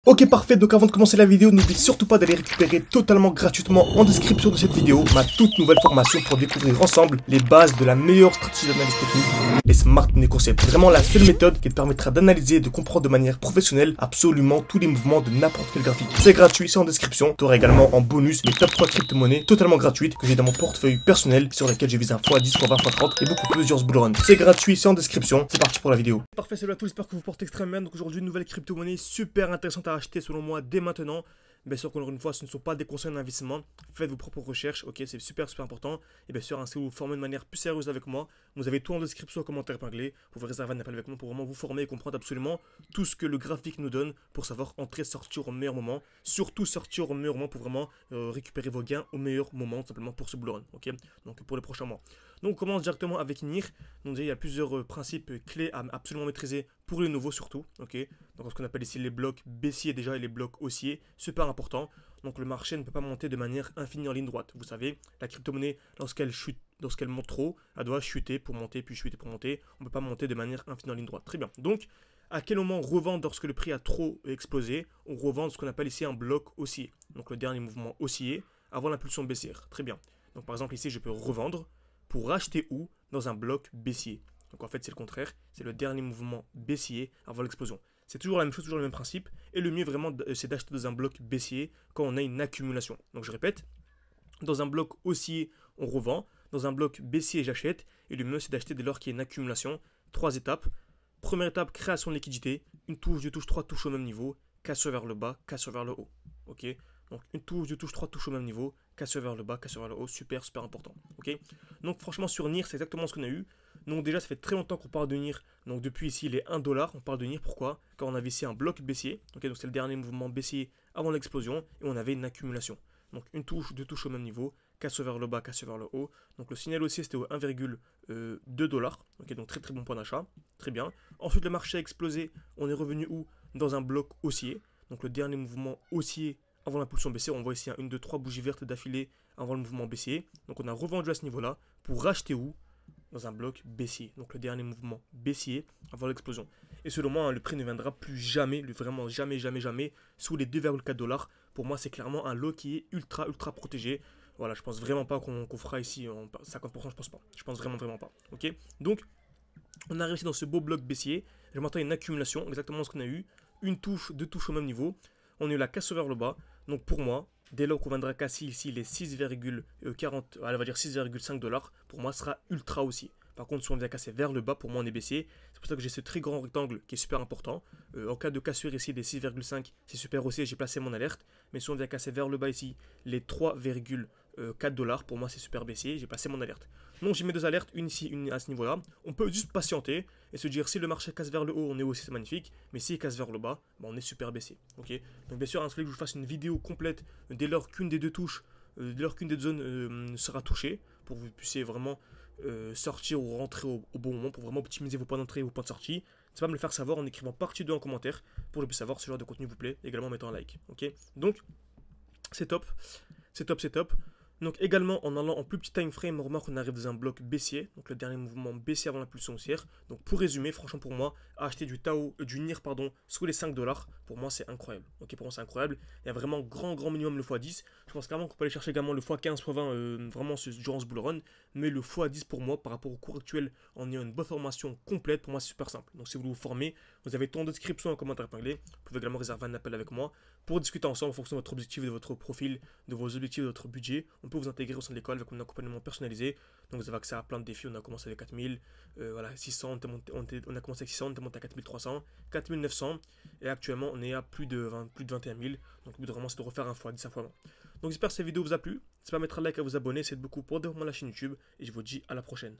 Ok parfait, donc avant de commencer la vidéo, n'oublie surtout pas d'aller récupérer totalement gratuitement en description de cette vidéo ma toute nouvelle formation pour découvrir ensemble les bases de la meilleure stratégie d'analyse technique, les Smart Money Concepts. Vraiment la seule méthode qui te permettra d'analyser et de comprendre de manière professionnelle absolument tous les mouvements de n'importe quel graphique. C'est gratuit, c'est en description. Tu auras également en bonus les top 3 crypto-monnaies totalement gratuites que j'ai dans mon portefeuille personnel sur lesquelles je vise un x10, x20, x30 et beaucoup plusieurs bull runs. C'est gratuit, c'est en description. C'est parti pour la vidéo. Parfait, salut à tous, j'espère que vous portez extrêmement bien. Donc aujourd'hui, une nouvelle crypto-monnaie super intéressante à acheter selon moi dès maintenant. Bien sûr qu'encore une fois, ce ne sont pas des conseils d'investissement. Faites vos propres recherches, ok, c'est super important. Et bien sûr, si vous vous formez de manière plus sérieuse avec moi, vous avez tout en description, en commentaire épinglé. Vous pouvez réserver un appel avec moi pour vraiment vous former et comprendre absolument tout ce que le graphique nous donne pour savoir entrer, sortir au meilleur moment. Surtout sortir au meilleur moment pour vraiment récupérer vos gains au meilleur moment, simplement pour ce bull run, ok. Donc pour les prochains mois. Donc on commence directement avec NIR. Donc déjà, il y a plusieurs principes clés à absolument maîtriser pour les nouveaux surtout, ok. Donc ce qu'on appelle ici les blocs baissiers déjà et les blocs haussiers, super important. Donc le marché ne peut pas monter de manière infinie en ligne droite. Vous savez, la crypto-monnaie, lorsqu'elle chute, lorsqu'elle monte trop, elle doit chuter pour monter, puis chuter pour monter. On ne peut pas monter de manière infinie en ligne droite. Très bien. Donc, à quel moment revendre lorsque le prix a trop explosé? On revend ce qu'on appelle ici un bloc haussier. Donc le dernier mouvement haussier avant l'impulsion baissière. Très bien. Donc par exemple ici, je peux revendre pour acheter où? Dans un bloc baissier. Donc en fait, c'est le contraire. C'est le dernier mouvement baissier avant l'explosion. C'est toujours la même chose, toujours le même principe. Et le mieux vraiment, c'est d'acheter dans un bloc baissier quand on a une accumulation. Donc je répète, dans un bloc haussier, on revend. Dans un bloc baissier, j'achète. Et le mieux, c'est d'acheter dès lors qu'il y a une accumulation. 3 étapes. Première étape, création de liquidité. Une touche, deux touches, 3 touches au même niveau. Cassure vers le bas, cassure vers le haut. Ok. Donc une touche, deux touches, 3 touches au même niveau. Cassure vers le bas, cassure vers le haut. Super, super important. Ok. Donc franchement, sur NIR, c'est exactement ce qu'on a eu. Donc déjà, ça fait très longtemps qu'on parle de NIR. Donc depuis ici, les 1 $, on parle de NIR. Pourquoi? Car on avait ici un bloc baissier. Okay, donc c'est le dernier mouvement baissier avant l'explosion. Et on avait une accumulation. Donc une touche, deux touches au même niveau. Casse vers le bas, casse vers le haut. Donc le signal haussier, c'était au 1,2 $. Okay, donc très très bon point d'achat. Très bien. Ensuite, le marché a explosé. On est revenu où? Dans un bloc haussier. Donc le dernier mouvement haussier avant l'impulsion baissière. On voit ici 1, 2, 3 bougies vertes d'affilée avant le mouvement baissier. Donc on a revendu à ce niveau-là pour racheter où? Dans un bloc baissier. Donc le dernier mouvement baissier avant l'explosion. Et selon moi, le prix ne viendra plus jamais, vraiment jamais, jamais, jamais, sous les 2,4 $. Pour moi, c'est clairement un lot qui est ultra, ultra protégé. Voilà, je pense vraiment pas qu'on fera ici en 50%, je pense pas. Je pense vraiment, vraiment pas. Ok. Donc, on a réussi dans ce beau bloc baissier. Je m'attends à une accumulation, exactement ce qu'on a eu. Une touche, deux touches au même niveau. On a eu la casse vers le bas. Donc pour moi, dès lors qu'on viendra casser ici les 6,40, on va dire 6,5 $, pour moi, sera ultra haussier. Par contre, si on vient casser vers le bas, pour moi, on est baissier. C'est pour ça que j'ai ce très grand rectangle qui est super important. En cas de cassure ici des 6,5, c'est super haussier, j'ai placé mon alerte. Mais si on vient casser vers le bas ici, les 3,4 $, pour moi, c'est super baissier, j'ai placé mon alerte. Donc j'ai mes deux alertes, une ici, une à ce niveau-là. On peut juste patienter et se dire si le marché casse vers le haut, on est haussier, c'est magnifique. Mais s'il casse vers le bas, on est super baissier. Okay, donc bien sûr, il que je vous fasse une vidéo complète dès lors qu'une des deux touches, dès lors qu'une des deux zones sera touchée, pour que vous puissiez vraiment sortir ou rentrer au bon moment, pour vraiment optimiser vos points d'entrée et vos points de sortie. C'est pas me le faire savoir en écrivant partie 2 en commentaire, pour que je puisse savoir si ce genre de contenu vous plaît, également en mettant un like. Ok, donc c'est top, c'est top, c'est top. Donc également en allant en plus petit time frame, on remarque qu'on arrive dans un bloc baissier, donc le dernier mouvement baissier avant l'impulsion haussière. Donc pour résumer, franchement pour moi, acheter du NIR sous les 5 $, pour moi c'est incroyable. Ok, pour moi c'est incroyable. Il y a vraiment grand minimum le x10. Je pense clairement qu'on peut aller chercher également le x15, x20 vraiment durant ce bull run. Mais le x10 pour moi, par rapport au cours actuel, en ayant une bonne formation complète, pour moi c'est super simple. Donc si vous voulez vous former, vous avez tout en description en commentaire épinglé. Vous pouvez également réserver un appel avec moi pour discuter ensemble en fonction de votre objectif, de votre profil, de vos objectifs, de votre budget. On peut vous intégrer au sein de l'école avec mon accompagnement personnalisé. Donc vous avez accès à plein de défis. On a commencé avec 4000, voilà, 600, on a commencé avec 600, on est monté à 4300, 4900 et actuellement on est à plus de 21 000. Donc le but vraiment c'est de refaire un x10, un x20. Donc j'espère que cette vidéo vous a plu. N'hésitez pas à mettre un like, à vous abonner, c'est beaucoup pour développer la chaîne YouTube et je vous dis à la prochaine.